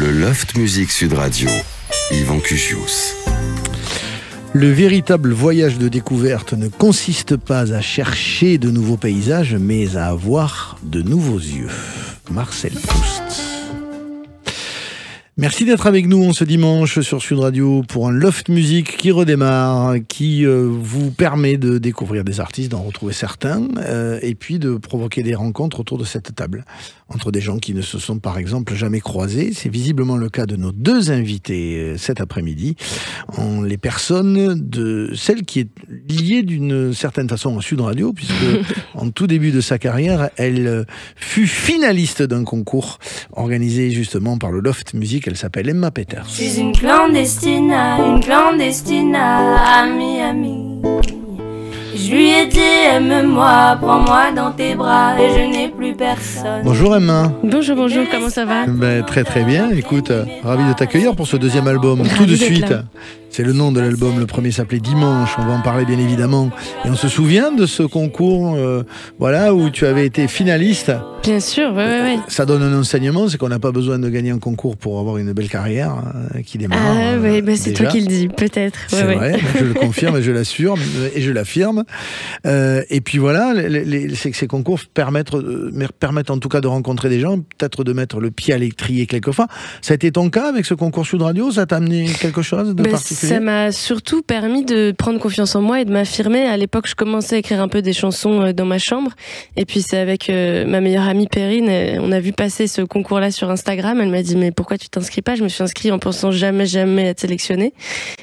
Le Loft Music Sud Radio, Yvan Cuchius. Le véritable voyage de découverte ne consiste pas à chercher de nouveaux paysages, mais à avoir de nouveaux yeux. Marcel Proust. Merci d'être avec nous ce dimanche sur Sud Radio pour un Loft Music qui redémarre, qui vous permet de découvrir des artistes, d'en retrouver certains, et puis de provoquer des rencontres autour de cette table, entre des gens qui ne se sont par exemple jamais croisés. C'est visiblement le cas de nos deux invités cet après-midi, en les personnes de celle qui est liée d'une certaine façon à Sud Radio, puisque en tout début de sa carrière, elle fut finaliste d'un concours organisé justement par le Loft Music. Elle s'appelle Emma Peters. Je suis une clandestine à Miami. Je lui ai dit aime-moi, prends-moi dans tes bras et je n'ai plus personne. Bonjour Emma. Bonjour, très bien. Très bien, écoute, ravi de t'accueillir pour ce deuxième album. Tout de suite, c'est le nom de l'album, le premier s'appelait Dimanche, on va en parler bien évidemment. Et on se souvient de ce concours où tu avais été finaliste. Bien sûr, ouais. Ça donne un enseignement, c'est qu'on n'a pas besoin de gagner un concours pour avoir une belle carrière qui démarre. C'est déjà. Toi qui le dis, peut-être. C'est vrai, je le confirme, je l'assure et je l'affirme. Et puis voilà, c'est que ces concours permettent en tout cas de rencontrer des gens, peut-être de mettre le pied à l'étrier quelquefois. Ça a été ton cas avec ce concours Sud Radio? Ça t'a amené quelque chose de particulier? Ça m'a surtout permis de prendre confiance en moi et de m'affirmer. À l'époque, je commençais à écrire un peu des chansons dans ma chambre. Et puis c'est avec ma meilleure amie Perrine, on a vu passer ce concours-là sur Instagram. Elle m'a dit mais pourquoi tu t'inscris pas? Je me suis inscrite en pensant jamais être sélectionnée.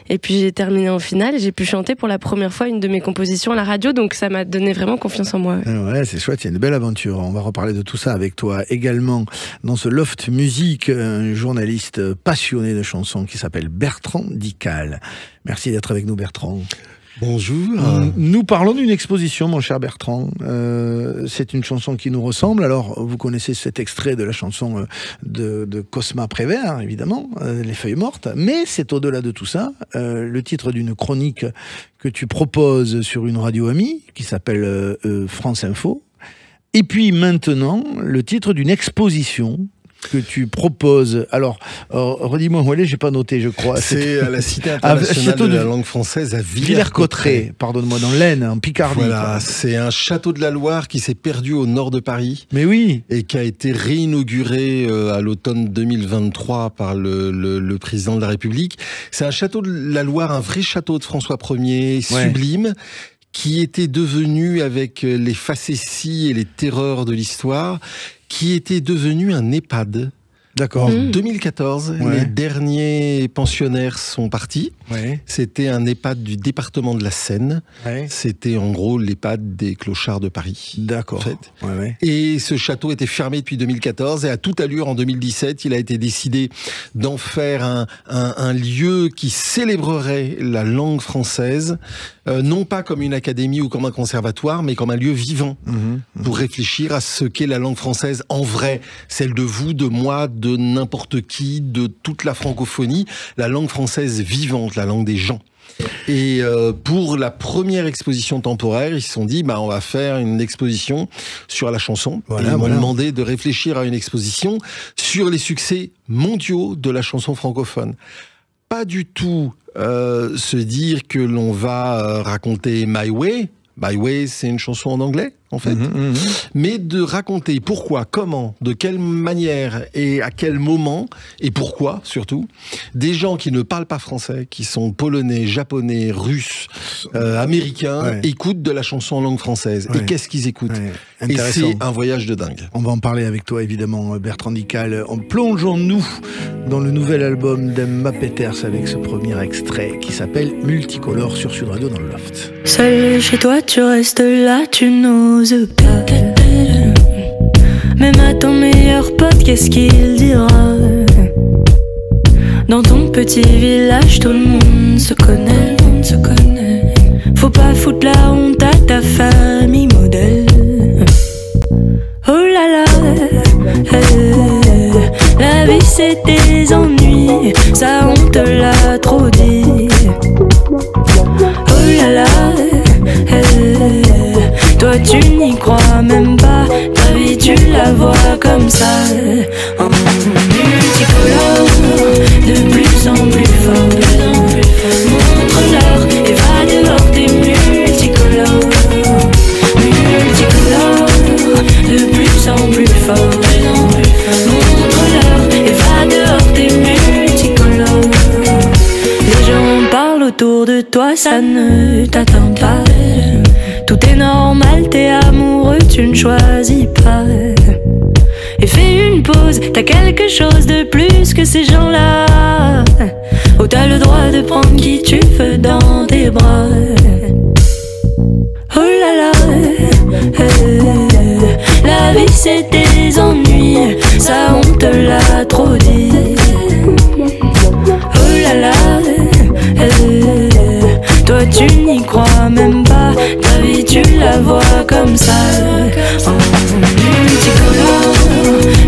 Et puis j'ai terminé en finale et j'ai pu chanter pour la première fois une de mes compositions à la radio. Donc ça m'a donné vraiment confiance en moi. Ouais, c'est chouette, c'est une belle aventure. On va reparler de tout ça avec toi également dans ce Loft Music, un journaliste passionné de chansons qui s'appelle Bertrand Dical. Merci d'être avec nous, Bertrand. Bonjour. Nous parlons d'une exposition, mon cher Bertrand. C'est une chanson qui nous ressemble. Alors, vous connaissez cet extrait de la chanson de Cosma Prévert, évidemment, Les Feuilles Mortes. Mais c'est au-delà de tout ça, le titre d'une chronique que tu proposes sur une radio amie qui s'appelle France Info. Et puis maintenant, le titre d'une exposition que tu proposes. Alors, redis-moi où elle est, j'ai pas noté, je crois. C'est à la Cité internationale de la langue française à Villers-Cotterêts. Pardonne-moi, dans l'Aisne, en Picardie. Voilà, c'est un château de la Loire qui s'est perdu au nord de Paris. Mais oui. Et qui a été réinauguré à l'automne 2023 par le président de la République. C'est un château de la Loire, un vrai château de François Ier, sublime, qui était devenu, avec les facéties et les terreurs de l'histoire, qui était devenu un EHPAD. D'accord. En 2014, les derniers pensionnaires sont partis. Ouais. C'était un EHPAD du département de la Seine. Ouais. C'était en gros l'EHPAD des clochards de Paris. D'accord. En fait. Ouais. Et ce château était fermé depuis 2014 et à toute allure en 2017, il a été décidé d'en faire un lieu qui célébrerait la langue française, non pas comme une académie ou comme un conservatoire, mais comme un lieu vivant pour réfléchir à ce qu'est la langue française en vrai, celle de vous, de moi, de n'importe qui, de toute la francophonie, la langue française vivante, la langue des gens. Et pour la première exposition temporaire, ils se sont dit, on va faire une exposition sur la chanson. Ils m'ont demandé de réfléchir à une exposition sur les succès mondiaux de la chanson francophone. Pas du tout se dire que l'on va raconter My Way. My Way, c'est une chanson en anglais, en fait. Mais de raconter pourquoi, comment, de quelle manière et à quel moment, et pourquoi, surtout, des gens qui ne parlent pas français, qui sont polonais, japonais, russes, américains, écoutent de la chanson en langue française. Et qu'est-ce qu'ils écoutent ? Et c'est un voyage de dingue. On va en parler avec toi, évidemment, Bertrand Dical. Plongeons-nous dans le nouvel album d'Emma Peters avec ce premier extrait qui s'appelle Multicolore sur Sud Radio dans le Loft. Seul chez toi, tu restes là, tu n'oses pas. Même à ton meilleur pote, qu'est-ce qu'il dira? Dans ton petit village, tout le monde se connaît. Faut pas foutre la honte à ta famille modèle. Oh là là, la vie c'est des ennuis, ça on te l'a trop dit. Oh là là, toi tu n'y crois même pas, ta vie tu la vois comme ça. Multicolore. de toi, ça ne t'atteint pas. Tout est normal, t'es amoureux, tu ne choisis pas. Et fais une pause, t'as quelque chose de plus que ces gens-là. Oh, t'as le droit de prendre qui tu veux dans tes bras. Oh là là, la vie c'est des ennuis, ça on te l'a trop dit. Oh là là, toi tu n'y crois même pas, ta vie tu la vois comme ça. En multicolore,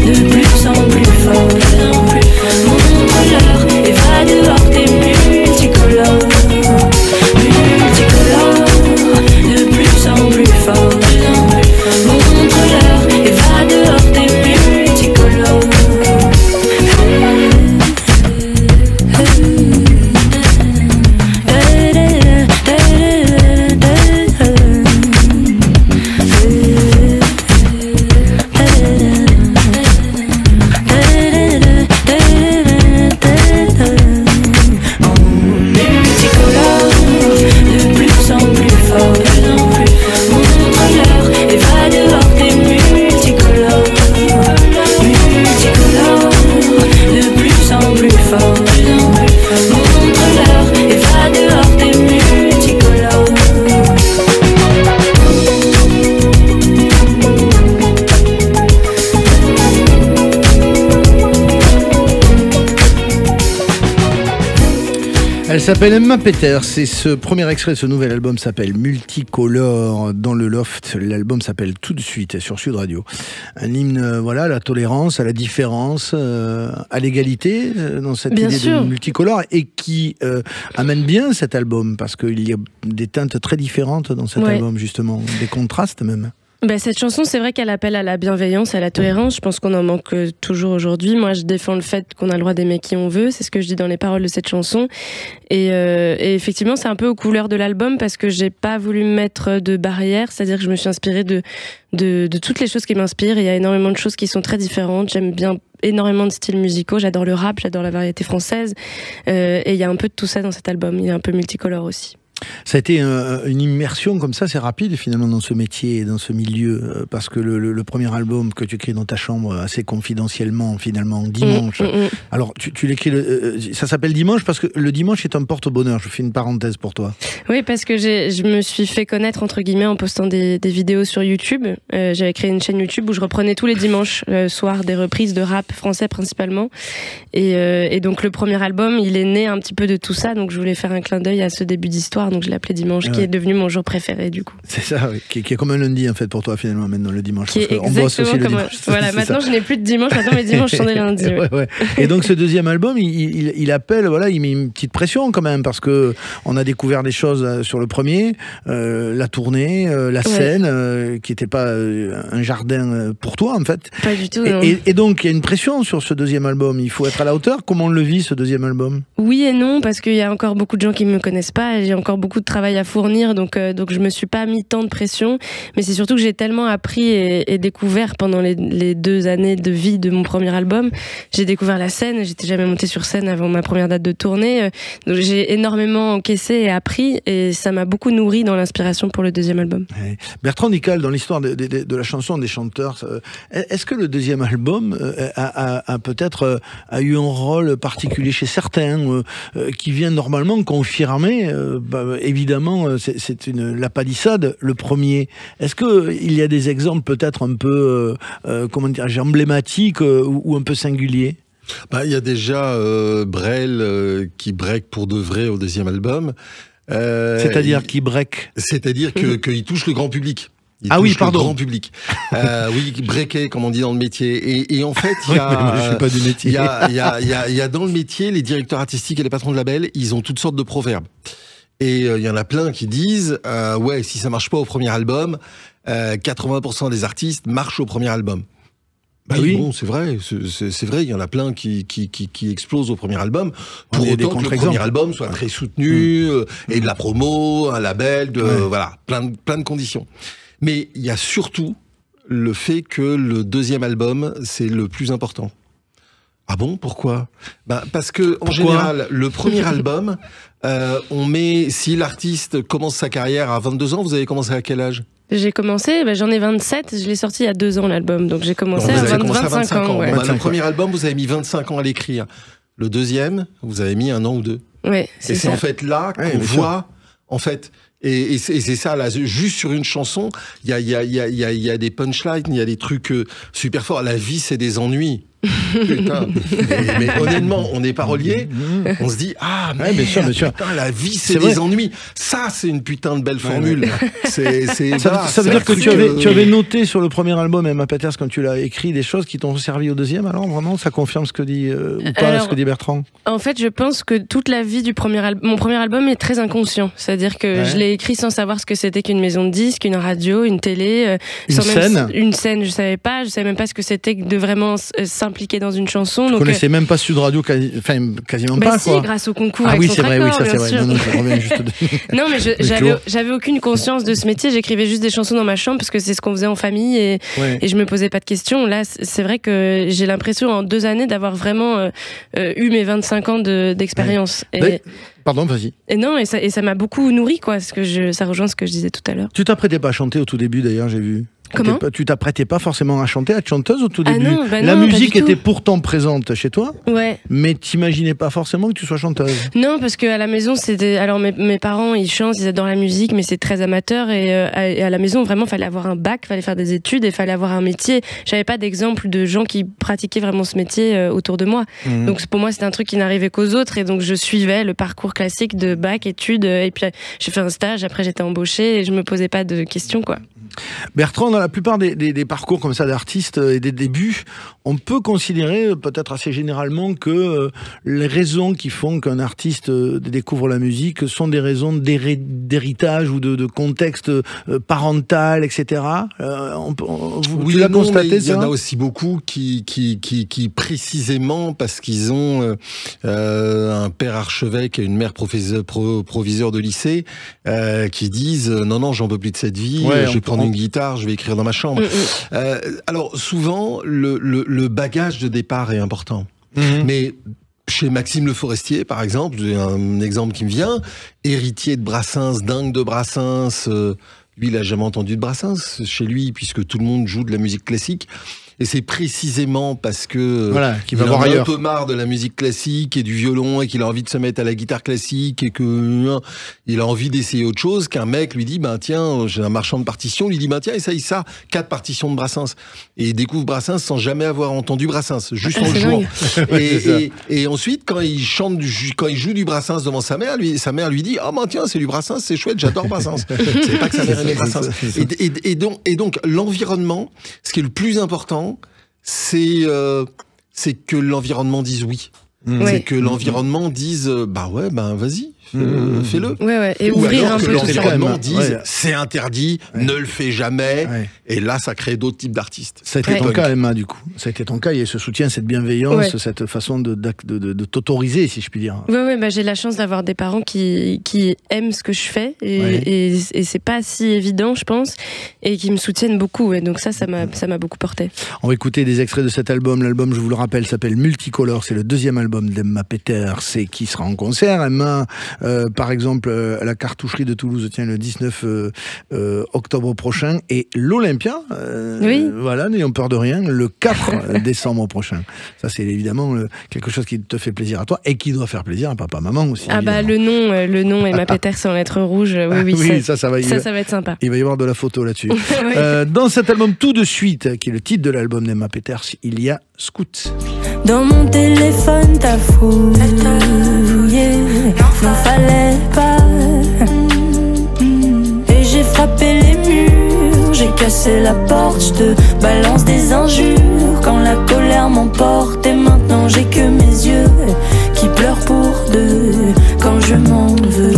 de plus en plus fort. Montre-leur et va dehors, t'es multicolore. Multicolore, de plus en plus fort. Montre-leur et va dehors, t'es multicolore. Elle s'appelle Emma Peters et ce premier extrait de ce nouvel album s'appelle Multicolore dans le Loft. L'album s'appelle Tout de suite sur Sud Radio. Un hymne, voilà, à la tolérance, à la différence, à l'égalité dans cette Bien idée sûr. de multicolore et qui amène bien cet album parce qu'il y a des teintes très différentes dans cet album justement, des contrastes même. Bah, cette chanson, c'est vrai qu'elle appelle à la bienveillance, à la tolérance. Je pense qu'on en manque toujours aujourd'hui. Moi, je défends le fait qu'on a le droit d'aimer qui on veut. C'est ce que je dis dans les paroles de cette chanson. Et effectivement, c'est un peu aux couleurs de l'album parce que j'ai pas voulu mettre de barrière. C'est-à-dire que je me suis inspirée de toutes les choses qui m'inspirent. Il y a énormément de choses qui sont très différentes. J'aime bien énormément de styles musicaux. J'adore le rap, j'adore la variété française. Et il y a un peu de tout ça dans cet album. Il est un peu multicolore aussi. Ça a été une immersion comme ça, c'est rapide finalement dans ce métier, dans ce milieu, parce que le premier album que tu écris dans ta chambre assez confidentiellement, finalement, Dimanche. Alors, tu l'écris, ça s'appelle Dimanche parce que le dimanche est un porte-bonheur. Je fais une parenthèse pour toi. Oui, parce que je me suis fait connaître, entre guillemets, en postant des vidéos sur YouTube. J'avais créé une chaîne YouTube où je reprenais tous les dimanches soir des reprises de rap français principalement. Et donc, le premier album, il est né un petit peu de tout ça. Donc, je voulais faire un clin d'œil à ce début d'histoire. Donc je l'ai appelé Dimanche, qui est devenu mon jour préféré du coup. C'est ça, oui. qui est comme un lundi en fait pour toi finalement maintenant le dimanche. Qui parce qu'on bosse aussi le dimanche. Voilà, maintenant je n'ai plus de dimanche, maintenant mes dimanches sont des lundis. Ouais. Et donc ce deuxième album, il appelle, voilà, il met une petite pression quand même parce que on a découvert des choses sur le premier, la tournée, la scène, qui n'était pas un jardin pour toi en fait. Pas du tout. Et donc il y a une pression sur ce deuxième album. Il faut être à la hauteur. Comment on le vit ce deuxième album? Oui et non, parce qu'il y a encore beaucoup de gens qui me connaissent pas. Et j'ai encore beaucoup de travail à fournir, donc je me suis pas mis tant de pression. Mais c'est surtout que j'ai tellement appris et découvert pendant les 2 années de vie de mon premier album. J'ai découvert la scène. J'étais jamais montée sur scène avant ma première date de tournée. Donc j'ai énormément encaissé et appris, et ça m'a beaucoup nourri dans l'inspiration pour le deuxième album. Ouais. Bertrand Dical, dans l'histoire de la chanson des chanteurs, est-ce que le deuxième album a peut-être eu un rôle particulier chez certains qui vient normalement confirmer évidemment c'est la palissade, le premier. Est-ce qu'il y a des exemples peut-être un peu comment dire, emblématiques ou un peu singuliers? Il y a déjà Brel qui break pour de vrai au deuxième album. C'est-à-dire qui break? C'est-à-dire qu'il touche le grand public. Oui, pardon. Le grand public. Oui, breaké, comme on dit dans le métier. Et en fait, il y a, je suis pas du métier. Il y a dans le métier, les directeurs artistiques et les patrons de label, ils ont toutes sortes de proverbes. Et il y en a plein qui disent, ouais, si ça marche pas au premier album, 80% des artistes marchent au premier album. Oui, bon, c'est vrai, il y en a plein qui explosent au premier album. Pour autant que le premier album soit très soutenu, et de la promo, un label, voilà, plein de conditions. Mais il y a surtout le fait que le deuxième album, c'est le plus important. Ah bon, pourquoi ? Parce que en général, le premier album, on met, si l'artiste commence sa carrière à 22 ans, vous avez commencé à quel âge ? J'ai commencé, j'en ai 27, je l'ai sorti il y a 2 ans l'album, donc j'ai commencé à 25 ans. Ouais. Le premier album, vous avez mis 25 ans à l'écrire. Le deuxième, vous avez mis 1 an ou 2. Ouais, et c'est en fait là qu'on voit, en fait, et c'est ça, là, juste sur une chanson, il y a des punchlines, il y a des trucs super forts. La vie, c'est des ennuis. Putain. Mais honnêtement, on est parolier, on se dit bien sûr. Putain, la vie c'est des ennuis. Ça c'est une putain de belle formule. Ça veut dire que tu avais noté sur le premier album Emma Peters quand tu l'as écrit des choses qui t'ont servi au deuxième. Alors vraiment, ça confirme ce que dit ce que dit Bertrand. En fait, je pense que toute la vie du mon premier album est très inconscient. C'est-à-dire que je l'ai écrit sans savoir ce que c'était qu'une maison de disques, une radio, une télé, une scène. Je savais même pas ce que c'était de vraiment s'impliquer dans une chanson. Je connaissais même pas Sud Radio, quasiment pas. Si, grâce au concours. Ah avec oui, son c'est vrai, tracor, oui, ça c'est vrai. Non, je reviens juste non, mais j'avais aucune conscience de ce métier. J'écrivais juste des chansons dans ma chambre parce que c'est ce qu'on faisait en famille et je me posais pas de questions. Là, c'est vrai que j'ai l'impression en 2 années d'avoir vraiment eu mes 25 ans d'expérience. Pardon, vas-y. Et ça m'a beaucoup nourri, quoi. Ça rejoint ce que je disais tout à l'heure. Tu t'apprêtais pas à chanter au tout début, d'ailleurs, j'ai vu. Comment ? Tu t'apprêtais pas forcément à chanter, à être chanteuse au tout début. Non, la musique était pourtant présente chez toi. Ouais. Mais t'imaginais pas forcément que tu sois chanteuse. Non, parce qu'à la maison, alors mes parents, ils chantent, ils adorent la musique, mais c'est très amateur. Et à la maison, vraiment, fallait avoir un bac, fallait faire des études et fallait avoir un métier. J'avais pas d'exemple de gens qui pratiquaient vraiment ce métier autour de moi. Donc pour moi, c'était un truc qui n'arrivait qu'aux autres. Et donc je suivais le parcours classique de bac, études. Et puis j'ai fait un stage. Après, j'étais embauchée et je me posais pas de questions, quoi. Bertrand, dans la plupart des parcours comme ça d'artistes et des débuts, on peut considérer peut-être assez généralement que les raisons qui font qu'un artiste découvre la musique sont des raisons d'héritage ou de contexte parental, etc. Vous l'avez constaté, ça ? Il y en a aussi beaucoup qui précisément parce qu'ils ont un père archevêque et une mère proviseur de lycée qui disent non, j'en peux plus de cette vie, je vais prendre une guitare, je vais écrire dans ma chambre. Alors souvent, le bagage de départ est important. Mais chez Maxime Le Forestier, par exemple, j'ai un exemple qui me vient, héritier de Brassens, dingue de Brassens, lui il a jamais entendu de Brassens chez lui, puisque tout le monde joue de la musique classique. Et c'est précisément parce que qu'il va il voir en a ailleurs. un peu marre de la musique classique et du violon et qu'il a envie de se mettre à la guitare classique et que il a envie d'essayer autre chose qu'un mec lui dit tiens, j'ai un marchand de partitions, lui dit tiens, essaye ça, 4 partitions de Brassens. Et il découvre Brassens sans jamais avoir entendu Brassens, juste en jouant. Et ensuite quand il joue du Brassens devant sa mère lui dit tiens, c'est du Brassens, c'est chouette, j'adore Brassens. C'est pas que sa mère aimait Brassens. Et donc l'environnement, ce qui est le plus important, c'est que l'environnement dise oui. C'est que l'environnement dise vas-y, fais-le. Et ou ouvrir alors un que peu l'environnement dise c'est interdit, ne le fais jamais. Et là, ça crée d'autres types d'artistes. Ça a été ton cas, Emma, du coup. Ça a été ton cas. Il y a ce soutien, cette bienveillance, cette façon de t'autoriser, si je puis dire. J'ai la chance d'avoir des parents qui aiment ce que je fais et c'est pas si évident, je pense, et qui me soutiennent beaucoup. Et donc ça m'a beaucoup porté. On va écouter des extraits de cet album. L'album, je vous le rappelle, s'appelle Multicolore. C'est le 2e album d'Emma Peters et qui sera en concert. Emma, par exemple, à la Cartoucherie de Toulouse, le 19 octobre prochain, et l'Olympia, voilà, n'ayons peur de rien, le 4 décembre prochain. Ça, c'est évidemment quelque chose qui te fait plaisir à toi et qui doit faire plaisir à papa, maman aussi. Le nom Emma Peters en lettres rouges, ça va être sympa. Il va y avoir de la photo là-dessus. Dans cet album, tout de suite, qui est le titre de l'album d'Emma Peters, il y a Scout. Dans mon téléphone, t'as fouillé, n'en fallait pas. Et j'ai frappé les murs, j'ai cassé la porte, je te balance des injures quand la colère m'emporte. Et maintenant j'ai que mes yeux qui pleurent pour deux quand je m'en veux.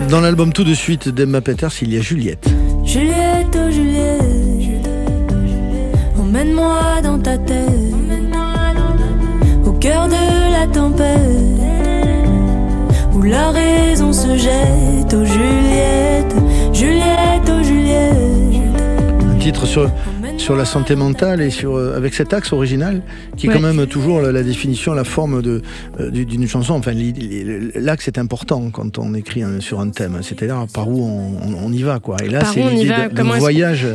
Dans l'album Tout de suite d'Emma Peters, il y a Juliette. Juliette, oh Juliette, emmène-moi dans ta tête, au cœur de la tempête, où la raison se jette. Oh Juliette, Juliette, oh Juliette. Un titre sur sur la santé mentale et avec cet axe original qui est quand même toujours la définition, la forme d'une chanson. Enfin, l'axe est important quand on écrit sur un thème, c'est-à-dire par où on y va, quoi. Et là, c'est l'idée d'un voyage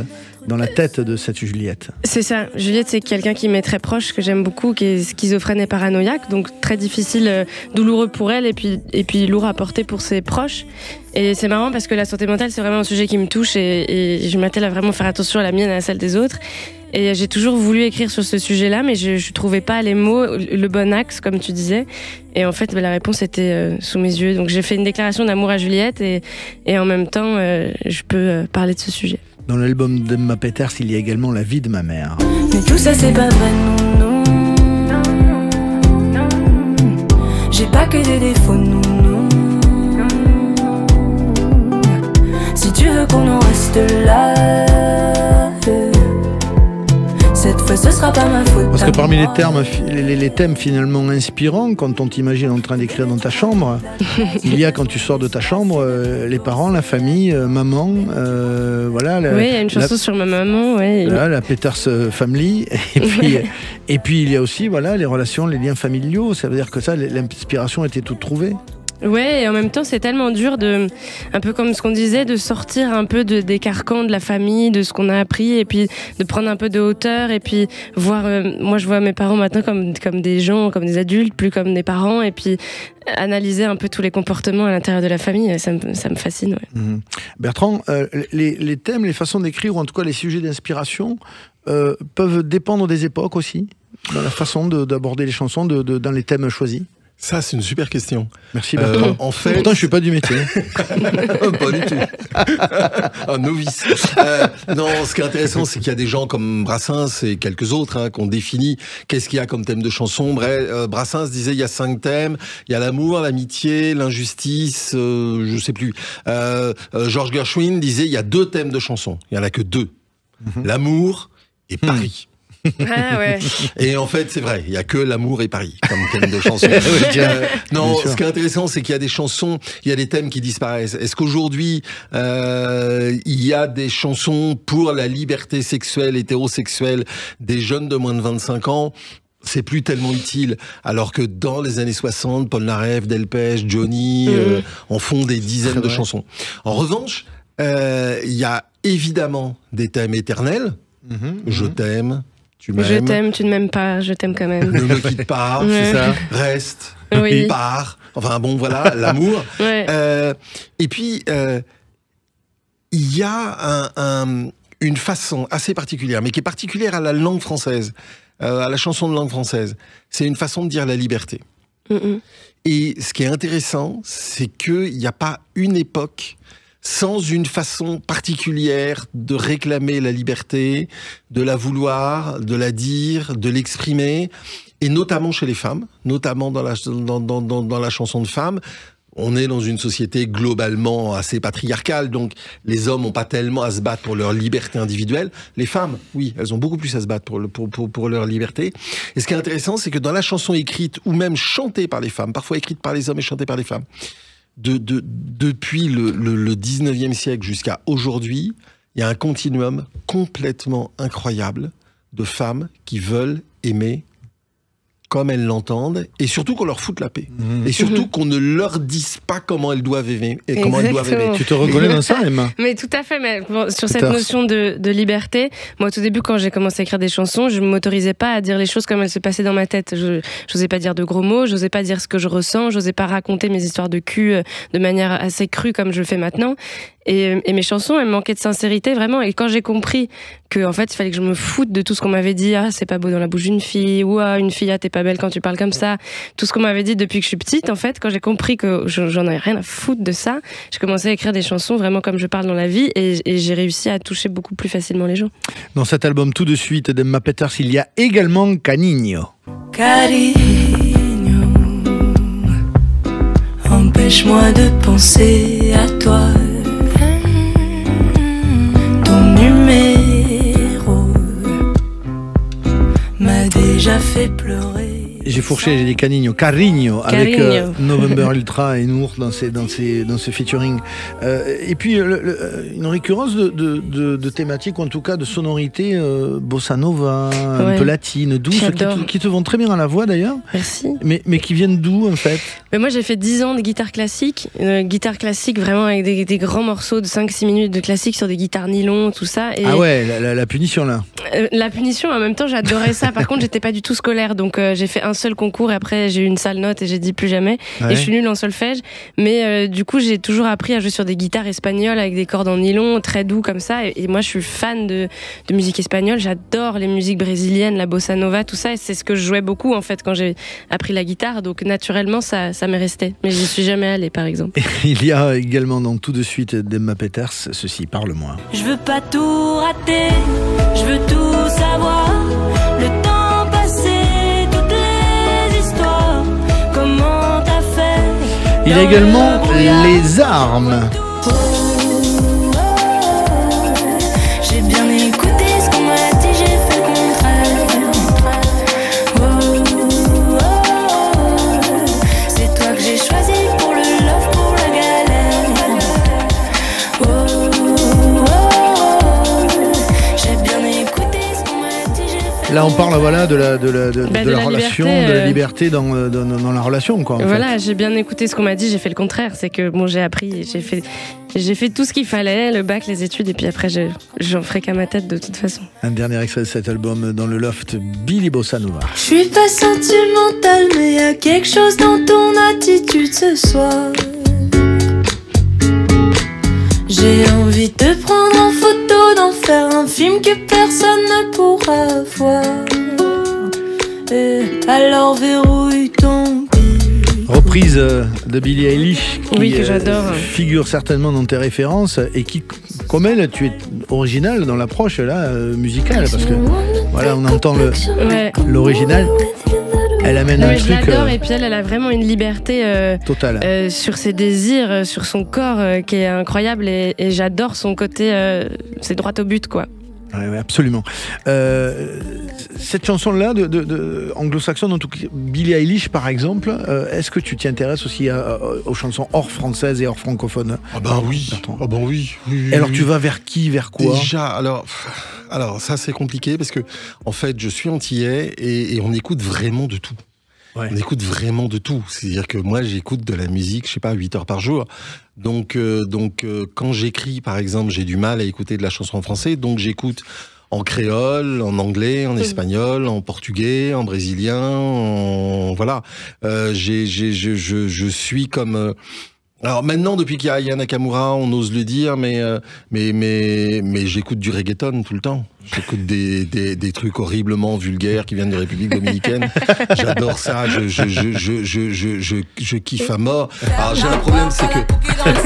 dans la tête de cette Juliette. C'est ça. Juliette, c'est quelqu'un qui m'est très proche, que j'aime beaucoup, qui est schizophrène et paranoïaque, donc très difficile, douloureux pour elle et puis lourd à porter pour ses proches. Et c'est marrant parce que la santé mentale, c'est vraiment un sujet qui me touche et je m'attelle à vraiment faire attention à la mienne et à celle des autres. Et j'ai toujours voulu écrire sur ce sujet-là, mais je trouvais pas les mots, le bon axe, comme tu disais. Et en fait, la réponse était sous mes yeux. Donc j'ai fait une déclaration d'amour à Juliette et en même temps, je peux parler de ce sujet. Dans l'album d'Emma Peters, il y a également La vie de ma mère. Mais tout ça c'est pas vrai, non, non. J'ai pas que des défauts, non, non. Si tu veux qu'on en reste là, cette fois ce sera pas ma faute. Parce que parmi les thèmes finalement inspirants, quand on t'imagine en train d'écrire dans ta chambre, il y a quand tu sors de ta chambre, les parents, la famille, maman, voilà. Oui, il y a une chanson sur ma maman, oui. Voilà, la Peters Family. Et puis il y a aussi voilà, les relations, les liens familiaux. Ça veut dire que ça, l'inspiration était toute trouvée. Ouais, et en même temps, c'est tellement dur un peu comme ce qu'on disait, de sortir un peu des carcans de la famille, de ce qu'on a appris, et puis de prendre un peu de hauteur, et puis voir, moi je vois mes parents maintenant comme des gens, comme des adultes, plus comme des parents, et puis analyser un peu tous les comportements à l'intérieur de la famille, ça me fascine, ouais. Bertrand, les thèmes, les façons d'écrire, ou en tout cas les sujets d'inspiration, peuvent dépendre des époques aussi, dans la façon d'aborder les chansons, dans les thèmes choisis. Ça, c'est une super question. Merci Bertrand. En fait... Pourtant, je suis pas du métier. Pas du tout. Un novice. Non, ce qui est intéressant, c'est qu'il y a des gens comme Brassens et quelques autres qui ont défini qu'est-ce qu'il y a comme thème de chanson. Brassens disait il y a 5 thèmes. Il y a l'amour, l'amitié, l'injustice, je sais plus. George Gershwin disait il y a 2 thèmes de chanson. Il y en a que 2. L'amour et Paris. Ah ouais. Et en fait, c'est vrai, il y a que l'amour et Paris comme thème de chanson. Non, ce qui est intéressant, c'est qu'il y a des chansons, il y a des thèmes qui disparaissent. Est-ce qu'aujourd'hui, il y a des chansons pour la liberté sexuelle, hétérosexuelle des jeunes de moins de 25 ans? C'est plus tellement utile, alors que dans les années 60, Paul Naref, Delpech, Johnny en font des dizaines de chansons. En revanche, il y a évidemment des thèmes éternels. Je t'aime. Tu m'aimes. Je t'aime, tu ne m'aimes pas, je t'aime quand même. Ne me quitte pas, c'est ça. Reste, pars. Enfin bon, voilà, l'amour. Et puis, il y a une façon assez particulière, mais qui est particulière à la langue française, à la chanson de langue française. C'est une façon de dire la liberté. Et ce qui est intéressant, c'est qu'il n'y a pas une époque sans une façon particulière de réclamer la liberté, de la vouloir, de la dire, de l'exprimer, et notamment chez les femmes, notamment dans la chanson de femmes. On est dans une société globalement assez patriarcale, donc les hommes n'ont pas tellement à se battre pour leur liberté individuelle. Les femmes, oui, elles ont beaucoup plus à se battre pour leur liberté. Et ce qui est intéressant, c'est que dans la chanson écrite, ou même chantée par les femmes, parfois écrite par les hommes et chantée par les femmes, depuis le 19e siècle jusqu'à aujourd'hui, il y a un continuum complètement incroyable de femmes qui veulent aimer comme elles l'entendent, et surtout qu'on leur foute la paix. Et surtout qu'on ne leur dise pas comment elles doivent aimer. Et comment elles doivent aimer. Tu te reconnais dans ça, Emma? Mais tout à fait, mais sur cette notion de liberté, moi, au tout début, quand j'ai commencé à écrire des chansons, je ne m'autorisais pas à dire les choses comme elles se passaient dans ma tête. Je n'osais pas dire de gros mots, je n'osais pas dire ce que je ressens, je n'osais pas raconter mes histoires de cul de manière assez crue comme je le fais maintenant. Et mes chansons, elles manquaient de sincérité, vraiment. Et quand j'ai compris que, en fait, il fallait que je me foute de tout ce qu'on m'avait dit, ah, c'est pas beau dans la bouche d'une fille, ou ah, une fille, ah, t'es pas belle quand tu parles comme ça. Tout ce qu'on m'avait dit depuis que je suis petite, en fait, quand j'ai compris que j'en avais rien à foutre de ça, j'ai commencé à écrire des chansons vraiment comme je parle dans la vie, et j'ai réussi à toucher beaucoup plus facilement les gens. Dans cet album tout de suite d'Emma Peters, il y a également Canigno. Cariño, empêche-moi de penser à toi. Numéro m'a déjà fait pleurer. j'ai fourché, j'ai dit Carigno, avec November Ultra et Nour dans ce featuring. Et puis une récurrence de thématiques, ou en tout cas de sonorités bossa nova, un peu latine, douce, qui te vont très bien à la voix d'ailleurs. Merci. Mais qui viennent d'où en fait? Mais moi j'ai fait 10 ans de guitare classique vraiment avec des grands morceaux de 5-6 minutes de classique sur des guitares nylon, tout ça. Et ah ouais, la punition là. La punition, en même temps j'adorais ça. Par contre j'étais pas du tout scolaire, donc j'ai fait un seul concours et après j'ai eu une sale note et j'ai dit plus jamais. Ouais. Et je suis nulle en solfège, mais du coup j'ai toujours appris à jouer sur des guitares espagnoles avec des cordes en nylon très doux comme ça. Et moi je suis fan de musique espagnole, j'adore les musiques brésiliennes, la bossa nova, tout ça, et c'est ce que je jouais beaucoup en fait quand j'ai appris la guitare, donc naturellement ça m'est resté, mais j'y suis jamais allée par exemple. Il y a également donc tout de suite d'Emma Peters, ceci, parle-moi. Je veux pas tout rater, je veux tout savoir, le temps passé, toutes les histoires, comment t'as fait. Il y a également les armes. J'ai bien écouté ce qu'on m'a dit, j'ai fait le contraire. C'est toi que j'ai choisi pour le love, pour la galère. J'ai bien écouté ce qu'on m'a dit, j'ai fait. Là on parle voilà de la relation, de la liberté dans la relation quoi. Voilà, j'ai bien écouté ce qu'on m'a dit, j'ai fait le contraire, c'est que bon j'ai appris, j'ai fait tout ce qu'il fallait, le bac, les études, et puis après j'en ferai qu'à ma tête de toute façon. Un dernier extrait de cet album dans le loft, Billy Bossa Nova. Je suis pas sentimentale, mais y a quelque chose dans ton attitude ce soir. J'ai envie de te prendre en photo, d'en faire un film que personne ne pourra voir. Et alors verrouille ton reprise de Billie Eilish qui que j'adore. Figure certainement dans tes références et qui, comme elle, tu es originale dans l'approche là musicale parce que voilà on entend l'original. Elle amène un truc. Je l'adore et puis elle a vraiment une liberté totale sur ses désirs, sur son corps qui est incroyable et j'adore son côté, c'est droit au but quoi. Ouais, absolument. Cette chanson-là de anglo-saxonne, en tout cas Billie Eilish par exemple, est-ce que tu t'y intéresses aussi aux chansons hors françaises et hors francophones? Ah ben oui. Oui. Alors tu vas vers qui, vers quoi? Déjà, alors ça c'est compliqué parce que en fait je suis antillais et on écoute vraiment de tout. Ouais. On écoute vraiment de tout. C'est-à-dire que moi, j'écoute de la musique, je sais pas, 8 heures par jour. Donc, quand j'écris, par exemple, j'ai du mal à écouter de la chanson en français. Donc, j'écoute en créole, en anglais, en espagnol, en portugais, en brésilien, voilà. Je suis comme... Alors maintenant, depuis qu'il y a Aya Nakamura, on ose le dire, mais j'écoute du reggaeton tout le temps. J'écoute des trucs horriblement vulgaires qui viennent de République dominicaine. J'adore ça. Je kiffe à mort. Alors j'ai un problème, c'est que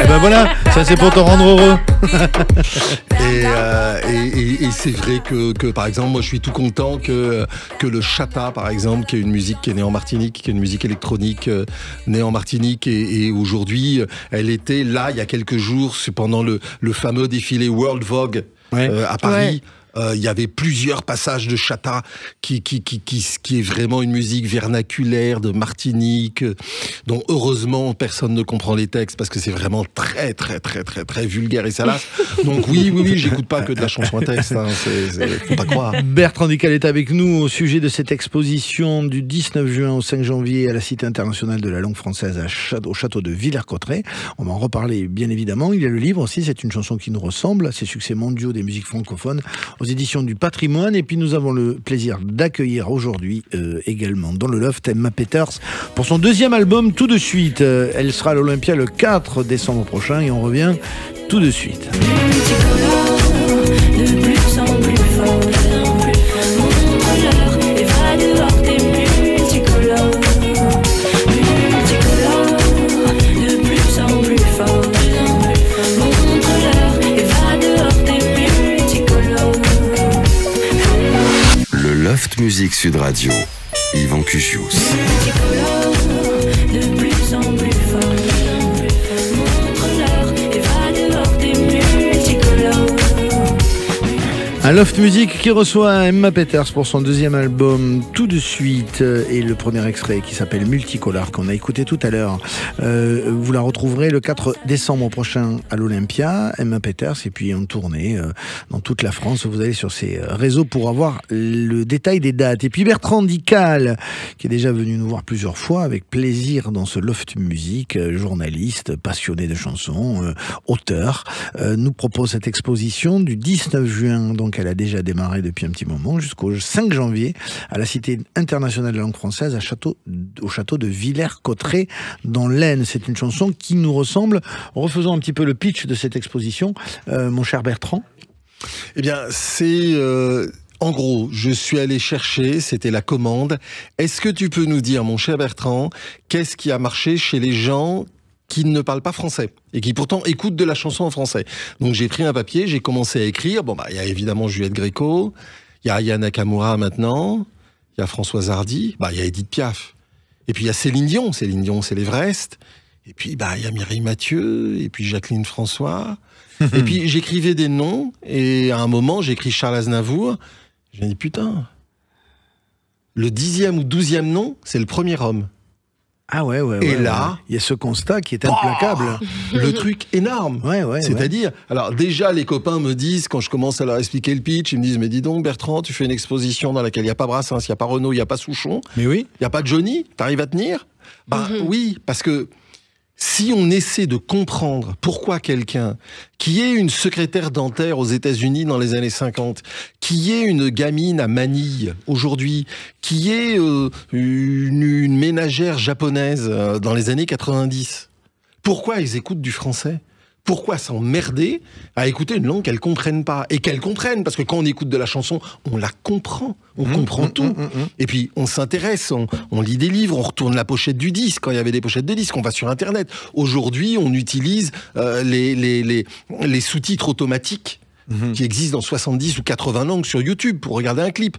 ben voilà, ça c'est pour te rendre heureux. et c'est vrai que par exemple, moi je suis tout content que le chata, par exemple, qui est une musique qui est née en Martinique, qui est une musique électronique née en Martinique, et aujourd'hui, elle était là il y a quelques jours pendant le fameux défilé World Vogue à Paris. Ouais. Il y avait plusieurs passages de chata qui est vraiment une musique vernaculaire de Martinique, dont heureusement personne ne comprend les textes parce que c'est vraiment très très très très très vulgaire et salace. Donc oui, j'écoute pas que de la chanson à texte, hein, faut pas croire. Bertrand Dical est avec nous au sujet de cette exposition du 19 juin au 5 janvier à la Cité internationale de la langue française au château de Villers-Cotterêts. On va en reparler bien évidemment. Il y a le livre aussi, c'est une chanson qui nous ressemble, ces succès mondiaux des musiques francophones aux éditions du Patrimoine. Et puis nous avons le plaisir d'accueillir aujourd'hui également dans le loft Emma Peters pour son deuxième album Tout de suite. Elle sera à l'Olympia le 4 décembre prochain et on revient tout de suite. Loft Music Sud Radio, Yvan Cugius. Un Loft Music qui reçoit Emma Peters pour son deuxième album tout de suite, et le premier extrait qui s'appelle Multicolore qu'on a écouté tout à l'heure. Vous la retrouverez le 4 décembre prochain à l'Olympia, Emma Peters, et puis en tournée dans toute la France. Vous allez sur ses réseaux pour avoir le détail des dates. Et puis Bertrand Dical, qui est déjà venu nous voir plusieurs fois avec plaisir dans ce Loft Music, journaliste, passionné de chansons, auteur, nous propose cette exposition du 19 juin, donc elle a déjà démarré depuis un petit moment, jusqu'au 5 janvier, à la Cité internationale de la langue française, au château de Villers-Cotterêts, dans l'Aisne. C'est une chanson qui nous ressemble. Refaisons un petit peu le pitch de cette exposition, mon cher Bertrand. Eh bien, c'est... En gros, je suis allé chercher, c'était la commande. Est-ce que tu peux nous dire, mon cher Bertrand, qu'est-ce qui a marché chez les gens qui ne parlent pas français et qui pourtant écoutent de la chanson en français? Donc j'ai pris un papier, j'ai commencé à écrire. Bon, il y a évidemment Juliette Gréco, il y a Aya Nakamura maintenant, il y a Françoise Hardy, il y a Edith Piaf. Et puis il y a Céline Dion, c'est l'Everest. Et puis il y a Mireille Mathieu, et puis Jacqueline François. Et puis j'écrivais des noms, et à un moment j'écris Charles Aznavour. Je me dis, putain, le 10e ou 12e nom, c'est le premier homme. Ah ouais. Et là, il y a ce constat qui est implacable. Le truc énorme. C'est-à-dire, ouais. Alors déjà, les copains me disent, quand je commence à leur expliquer le pitch, ils me disent, mais dis donc Bertrand, tu fais une exposition dans laquelle il n'y a pas Brassens, il n'y a pas Renaud, il n'y a pas Souchon. Mais oui. Il n'y a pas Johnny, t'arrives à tenir? Oui, parce que si on essaie de comprendre pourquoi quelqu'un qui est une secrétaire dentaire aux États-Unis dans les années 50, qui est une gamine à Manille aujourd'hui, qui est une ménagère japonaise dans les années 90, pourquoi ils écoutent du français ? Pourquoi s'emmerder à écouter une langue qu'elles ne comprennent pas? Et qu'elles comprennent, parce que quand on écoute de la chanson, on la comprend, on comprend tout. Et puis on s'intéresse, on lit des livres, on retourne la pochette du disque, quand il y avait des pochettes de disques, on va sur Internet. Aujourd'hui, on utilise les sous-titres automatiques qui existent dans 70 ou 80 langues sur YouTube pour regarder un clip.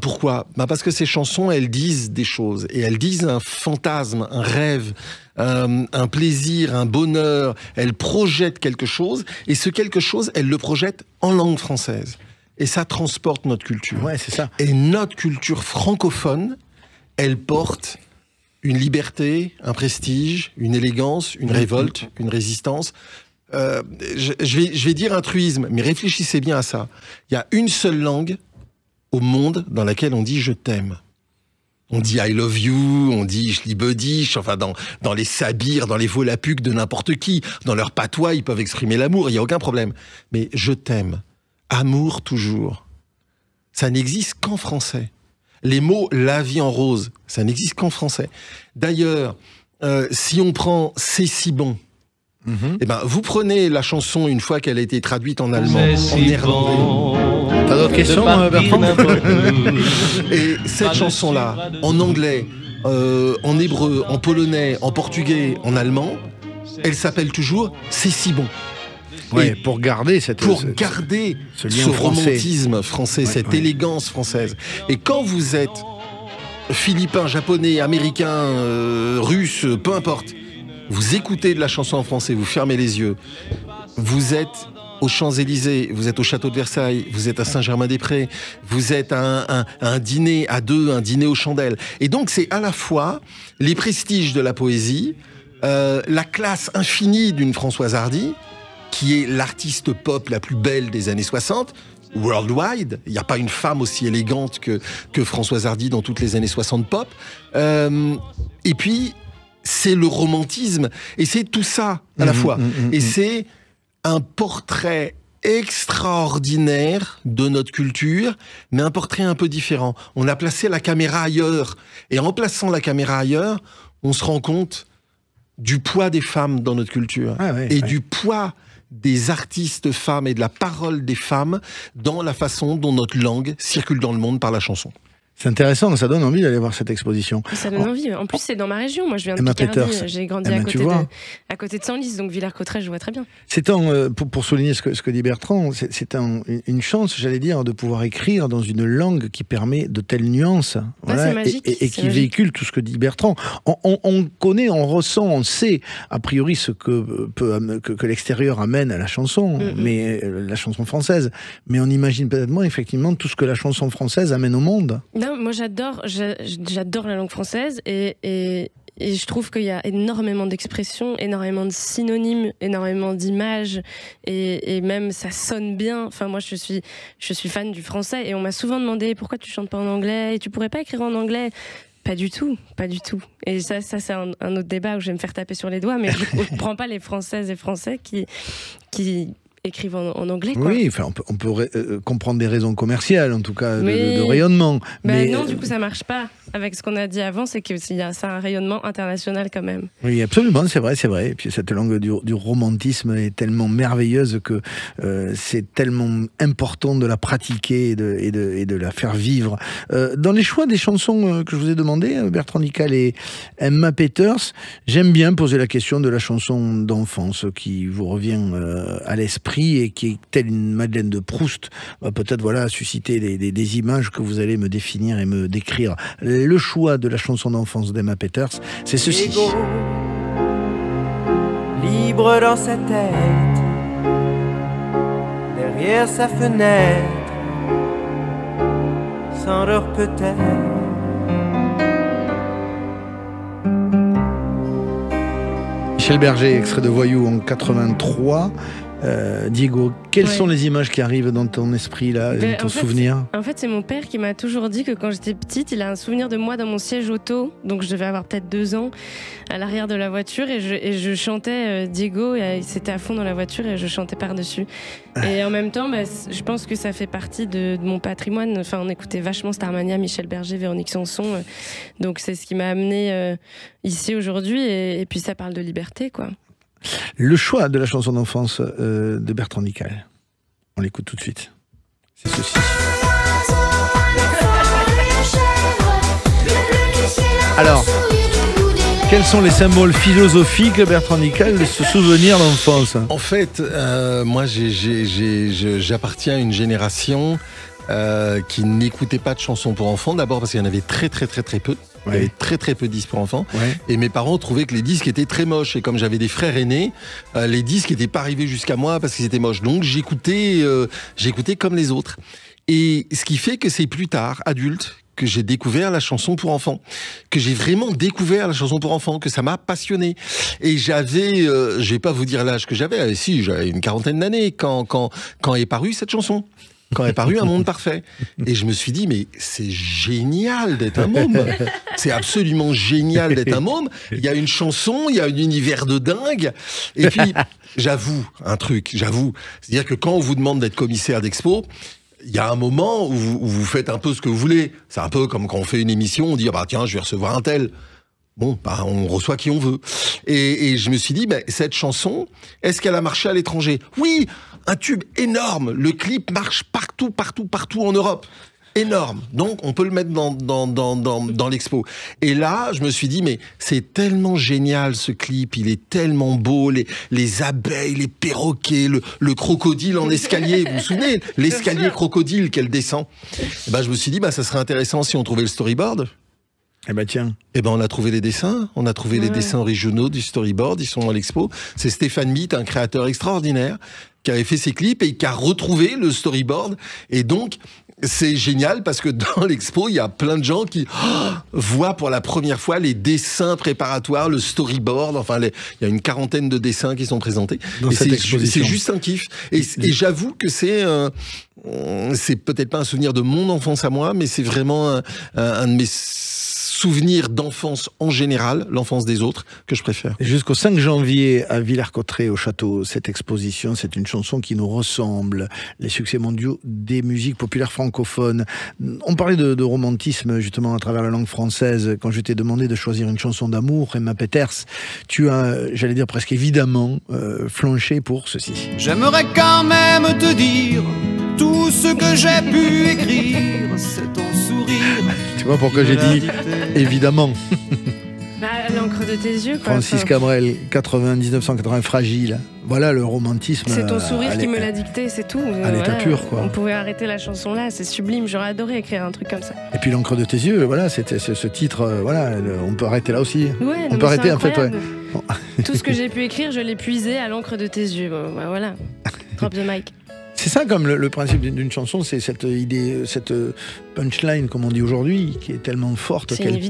Pourquoi ? Parce que ces chansons, elles disent des choses. Et elles disent un fantasme, un rêve, un plaisir, un bonheur. Elles projettent quelque chose. Et ce quelque chose, elles le projettent en langue française. Et ça transporte notre culture. Ouais, c'est ça. Et notre culture francophone, elle porte une liberté, un prestige, une élégance, une révolte, une résistance. Je vais dire un truisme, mais réfléchissez bien à ça. Il y a une seule langue au monde dans laquelle on dit « je t'aime ». On dit « I love you », on dit « je buddy », enfin dans les sabirs, dans les volapucs de n'importe qui, dans leur patois, ils peuvent exprimer l'amour, il n'y a aucun problème. Mais « je t'aime », amour toujours, ça n'existe qu'en français. Les mots « la vie en rose », ça n'existe qu'en français. D'ailleurs, si on prend « c'est si bon », vous prenez la chanson une fois qu'elle a été traduite en allemand, en néerlandais. T'as d'autres questions, Bertrand? Et cette chanson-là, en anglais, en hébreu, en polonais, en portugais, en allemand, elle s'appelle toujours « C'est si bon ». Ouais, pour garder ce lien romantisme français, cette élégance française. Et quand vous êtes philippin, japonais, américain, russe, peu importe, vous écoutez de la chanson en français, vous fermez les yeux, vous êtes aux Champs-Élysées, vous êtes au château de Versailles, vous êtes à Saint-Germain-des-Prés, vous êtes à un dîner à deux, un dîner aux chandelles. Et donc c'est à la fois les prestiges de la poésie, la classe infinie d'une Françoise Hardy, qui est l'artiste pop la plus belle des années 60, worldwide. Il n'y a pas une femme aussi élégante que Françoise Hardy dans toutes les années 60 pop. Et puis, c'est le romantisme. Et c'est tout ça à la fois. Et c'est un portrait extraordinaire de notre culture, mais un portrait un peu différent. On a placé la caméra ailleurs. Et en plaçant la caméra ailleurs, on se rend compte du poids des femmes dans notre culture. Du poids des artistes femmes et de la parole des femmes dans la façon dont notre langue circule dans le monde par la chanson. C'est intéressant, ça donne envie d'aller voir cette exposition. Ça donne envie. En plus, c'est dans ma région. Moi, je viens de Picardie. J'ai grandi à côté de Senlis, donc Villers-Cotterêts, je vois très bien. C'est pour souligner ce que dit Bertrand, c'est une chance, j'allais dire, de pouvoir écrire dans une langue qui permet de telles nuances, voilà, magique, et qui véhicule tout ce que dit Bertrand. On connaît, on ressent, on sait a priori ce que l'extérieur amène à la chanson, mais la chanson française. Mais on imagine peut-être moins effectivement tout ce que la chanson française amène au monde. Non, moi j'adore la langue française et je trouve qu'il y a énormément d'expressions, énormément de synonymes, énormément d'images et même ça sonne bien. Enfin moi je suis fan du français et on m'a souvent demandé pourquoi tu chantes pas en anglais et tu pourrais pas écrire en anglais. Pas du tout. Et ça c'est un autre débat où je vais me faire taper sur les doigts, mais je ne prends pas les Françaises et Français qui écrivent en anglais, quoi. Oui, enfin, on peut comprendre des raisons commerciales, en tout cas, de rayonnement. Mais non, du coup, ça marche pas. Avec ce qu'on a dit avant, c'est que ça a un rayonnement international quand même. Oui, absolument, c'est vrai. Et puis cette langue du romantisme est tellement merveilleuse que c'est tellement important de la pratiquer et de la faire vivre. Dans les choix des chansons que je vous ai demandé, Bertrand Dical et Emma Peters, j'aime bien poser la question de la chanson d'enfance qui vous revient à l'esprit et qui est telle une Madeleine de Proust, va peut-être susciter des images que vous allez me définir et me décrire. Le choix de la chanson d'enfance d'Emma Peters, c'est ceci. Diego, libre dans sa tête, derrière sa fenêtre, s'endort peut-être. Michel Berger, extrait de Voyou en 83. Diego, quelles sont les images qui arrivent dans ton esprit, là, dans ton souvenir? En fait, c'est mon père qui m'a toujours dit que quand j'étais petite, il a un souvenir de moi dans mon siège auto, donc je devais avoir peut-être 2 ans, à l'arrière de la voiture, et je chantais Diego, et c'était à fond dans la voiture, et je chantais par-dessus. Et en même temps, je pense que ça fait partie de mon patrimoine. Enfin, on écoutait vachement Starmania, Michel Berger, Véronique Sanson, donc c'est ce qui m'a amené ici aujourd'hui, et puis ça parle de liberté, quoi. Le choix de la chanson d'enfance de Bertrand Dical. On l'écoute tout de suite. C'est ceci. Alors, quels sont les symboles philosophiques, Bertrand Dical, de ce souvenir d'enfance? En fait, moi, j'appartiens à une génération qui n'écoutait pas de chansons pour enfants. D'abord parce qu'il y en avait très peu. Il y avait très peu de disques pour enfants. Ouais. Et mes parents trouvaient que les disques étaient très moches. Et comme j'avais des frères aînés, les disques n'étaient pas arrivés jusqu'à moi parce qu'ils étaient moches. Donc j'écoutais comme les autres. Et ce qui fait que c'est plus tard, adulte, que j'ai découvert la chanson pour enfants, que j'ai vraiment découvert la chanson pour enfants, que ça m'a passionné. Et j'avais, je vais pas vous dire l'âge que j'avais, si j'avais une 40aine d'années quand est parue cette chanson. Quand est paru Un monde parfait. Et je me suis dit, mais c'est génial d'être un môme. C'est absolument génial d'être un môme. Il y a une chanson, il y a un univers de dingue. Et puis, j'avoue un truc, c'est-à-dire que quand on vous demande d'être commissaire d'expo, il y a un moment où vous faites un peu ce que vous voulez. C'est un peu comme quand on fait une émission, on dit, tiens, je vais recevoir un tel. Bon, on reçoit qui on veut. Et je me suis dit, cette chanson, est-ce qu'elle a marché à l'étranger? Oui, un tube énorme. Le clip marche partout en Europe. Énorme. Donc, on peut le mettre dans l'expo. Et là, je me suis dit, mais c'est tellement génial, ce clip. Il est tellement beau. Les abeilles, les perroquets, le crocodile en escalier. Vous vous souvenez? L'escalier crocodile qu'elle descend. Je me suis dit, ça serait intéressant si on trouvait le storyboard. Tiens. On a trouvé les dessins. On a trouvé les dessins originaux du storyboard. Ils sont à l'expo. C'est Stéphane Mitt, un créateur extraordinaire, qui avait fait ses clips et qui a retrouvé le storyboard. Et donc, c'est génial parce que dans l'expo, il y a plein de gens qui voient pour la première fois les dessins préparatoires, le storyboard. Enfin, il y a une 40aine de dessins qui sont présentés. Dans cette exposition. C'est juste un kiff. Et j'avoue que c'est peut-être pas un souvenir de mon enfance à moi, mais c'est vraiment un de mes souvenirs d'enfance en général, l'enfance des autres, que je préfère. Jusqu'au 5 janvier à Villers-Cotterêts, au château, cette exposition, c'est une chanson qui nous ressemble, les succès mondiaux des musiques populaires francophones. On parlait de romantisme, justement, à travers la langue française. Quand je t'ai demandé de choisir une chanson d'amour, Emma Peters, tu as, j'allais dire presque évidemment, flanché pour ceci. J'aimerais quand même te dire tout ce que j'ai pu écrire, c'est ton sourire sais pas pourquoi j'ai dit évidemment. Bah, l'encre de tes yeux, quoi. Francis Cabrel, 1980, Fragile. Voilà le romantisme. C'est ton sourire qui me l'a dicté, c'est tout. À l'état pur, quoi. On pouvait arrêter la chanson là, c'est sublime. J'aurais adoré écrire un truc comme ça. Et puis l'encre de tes yeux, voilà, c'était ce titre. Voilà, on peut arrêter là aussi. Ouais, on peut arrêter en fait. Ouais. Bon. Tout ce que j'ai pu écrire, je l'ai puisé à l'encre de tes yeux. Bon, bah, voilà. Drop the mic. C'est ça comme le principe d'une chanson, c'est cette idée, cette punchline, comme on dit aujourd'hui, qui est tellement forte qu'elle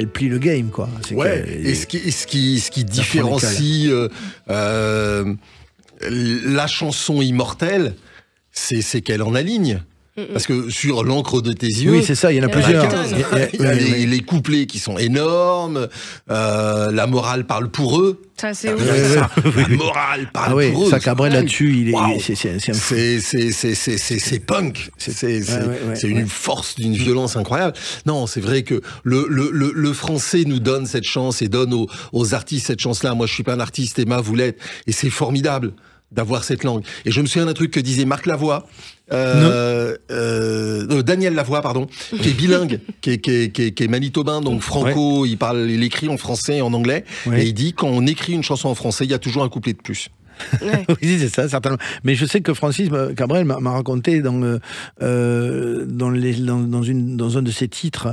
plie le game, quoi. Ouais. Et ce qui différencie la chanson immortelle, c'est qu'elle en aligne. Parce que sur l'encre de tes yeux, oui, c'est ça, il y en a plusieurs. Il y a les couplets qui sont énormes, la morale parle pour eux. Ça, c'est ouf. La morale parle pour eux. Ça, Cabrel là-dessus, c'est punk. C'est une force d'une violence incroyable. Non, c'est vrai que le français nous donne cette chance et donne aux artistes cette chance-là. Moi, je suis pas un artiste, Emma, vous l'êtes. Et c'est formidable d'avoir cette langue. Et je me souviens d'un truc que disait Marc Lavoie, Daniel Lavoie, pardon, qui est bilingue, qui est manitobain, donc franco, il écrit en français et en anglais, et il dit quand on écrit une chanson en français, il y a toujours un couplet de plus. Ouais. Oui, c'est ça, certainement. Mais je sais que Francis Cabrel m'a raconté dans un de ses titres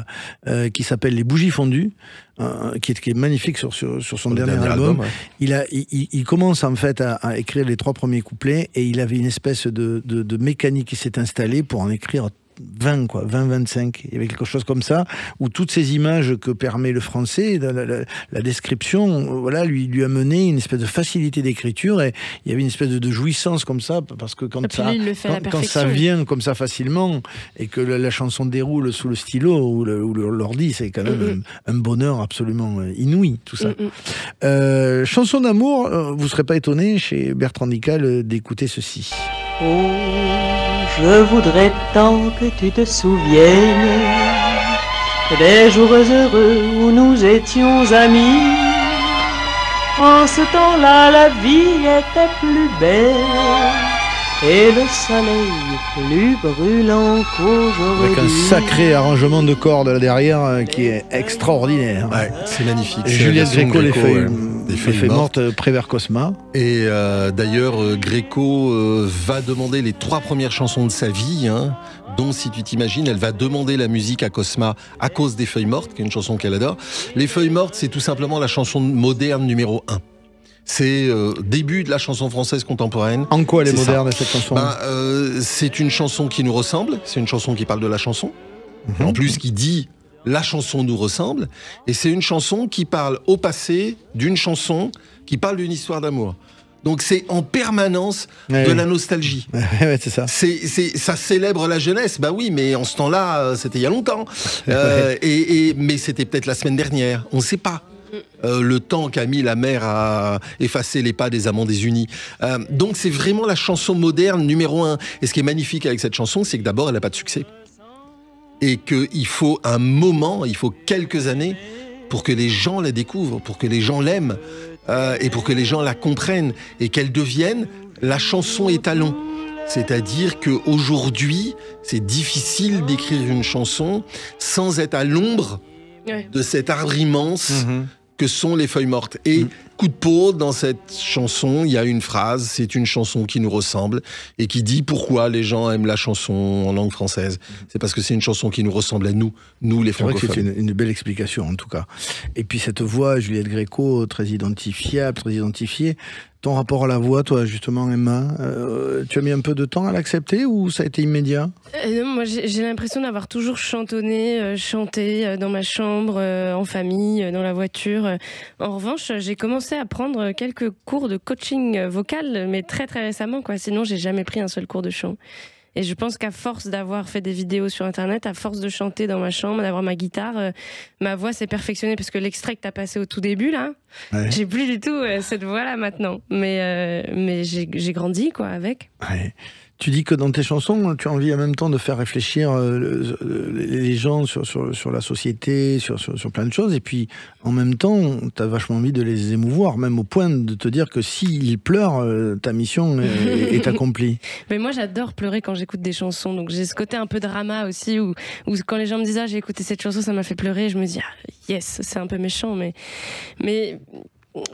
qui s'appelle Les Bougies fondues, qui est magnifique sur son dernier album. Ouais. Il commence en fait à écrire les 3 premiers couplets et il avait une espèce de mécanique qui s'est installée pour en écrire 20, 25, il y avait quelque chose comme ça, où toutes ces images que permet le français, la description, voilà, lui a mené une espèce de facilité d'écriture, et il y avait une espèce de jouissance comme ça, parce que quand ça vient comme ça facilement, et que la chanson déroule sous le stylo ou l'ordi, c'est quand même un bonheur absolument inouï, tout ça. Chanson d'amour, vous ne serez pas étonné chez Bertrand Dical d'écouter ceci. Oh, je voudrais tant que tu te souviennes des jours heureux où nous étions amis. En ce temps-là, la vie était plus belle et le soleil plus brûlant qu'aujourd'hui. Avec un sacré arrangement de cordes là derrière qui est extraordinaire. Ouais, c'est magnifique. Juliette Gréco, les feuilles mortes, Prévert Cosma. Et d'ailleurs, Gréco va demander les 3 premières chansons de sa vie, dont, si tu t'imagines, elle va demander la musique à Cosma à cause des Feuilles mortes, qui est une chanson qu'elle adore. Les Feuilles mortes, c'est tout simplement la chanson moderne numéro 1. C'est début de la chanson française contemporaine. En quoi elle est moderne, cette chanson? C'est une chanson qui nous ressemble, c'est une chanson qui parle de la chanson, en plus qui dit la chanson nous ressemble, et c'est une chanson qui parle au passé d'une chanson qui parle d'une histoire d'amour. Donc c'est en permanence de la nostalgie. Ouais, c'est ça. Ça célèbre la jeunesse, bah oui, mais en ce temps-là, c'était il y a longtemps. Mais c'était peut-être la semaine dernière, on ne sait pas. Le temps qu'a mis la mer à effacer les pas des amants désunis. Donc c'est vraiment la chanson moderne numéro 1. Et ce qui est magnifique avec cette chanson, c'est que d'abord, elle n'a pas de succès. Et qu'il faut un moment, il faut quelques années pour que les gens la découvrent, pour que les gens l'aiment, et pour que les gens la comprennent, et qu'elle devienne la chanson étalon. C'est-à-dire qu'aujourd'hui, c'est difficile d'écrire une chanson sans être à l'ombre de cet arbre immense que sont les Feuilles mortes. Et coup de peau, dans cette chanson, il y a une phrase, c'est une chanson qui nous ressemble et qui dit pourquoi les gens aiment la chanson en langue française. C'est parce que c'est une chanson qui nous ressemble à nous les francophones. C'est une belle explication en tout cas. Et puis cette voix, Juliette Gréco, très identifiable, très identifiée. Ton rapport à la voix, toi, justement, Emma, tu as mis un peu de temps à l'accepter ou ça a été immédiat? Non, moi, j'ai l'impression d'avoir toujours chantonné, chanté dans ma chambre, en famille, dans la voiture. En revanche, j'ai commencé à prendre quelques cours de coaching vocal, mais très très récemment, quoi. Sinon, j'ai jamais pris un seul cours de chant. Et je pense qu'à force d'avoir fait des vidéos sur Internet, à force de chanter dans ma chambre, d'avoir ma guitare, ma voix s'est perfectionnée, parce que l'extrait que t'as passé au tout début, là, j'ai plus du tout cette voix-là maintenant. Mais j'ai grandi, quoi, avec. Ouais. Tu dis que dans tes chansons, tu as envie en même temps de faire réfléchir les gens sur la société, sur plein de choses, et puis en même temps, tu as vachement envie de les émouvoir, même au point de te dire que s'ils pleurent, ta mission est accomplie. Mais moi, j'adore pleurer quand j'écoute des chansons, donc j'ai ce côté un peu drama aussi, où quand les gens me disent « Ah, j'ai écouté cette chanson, ça m'a fait pleurer », je me dis « Ah, yes », c'est un peu méchant, mais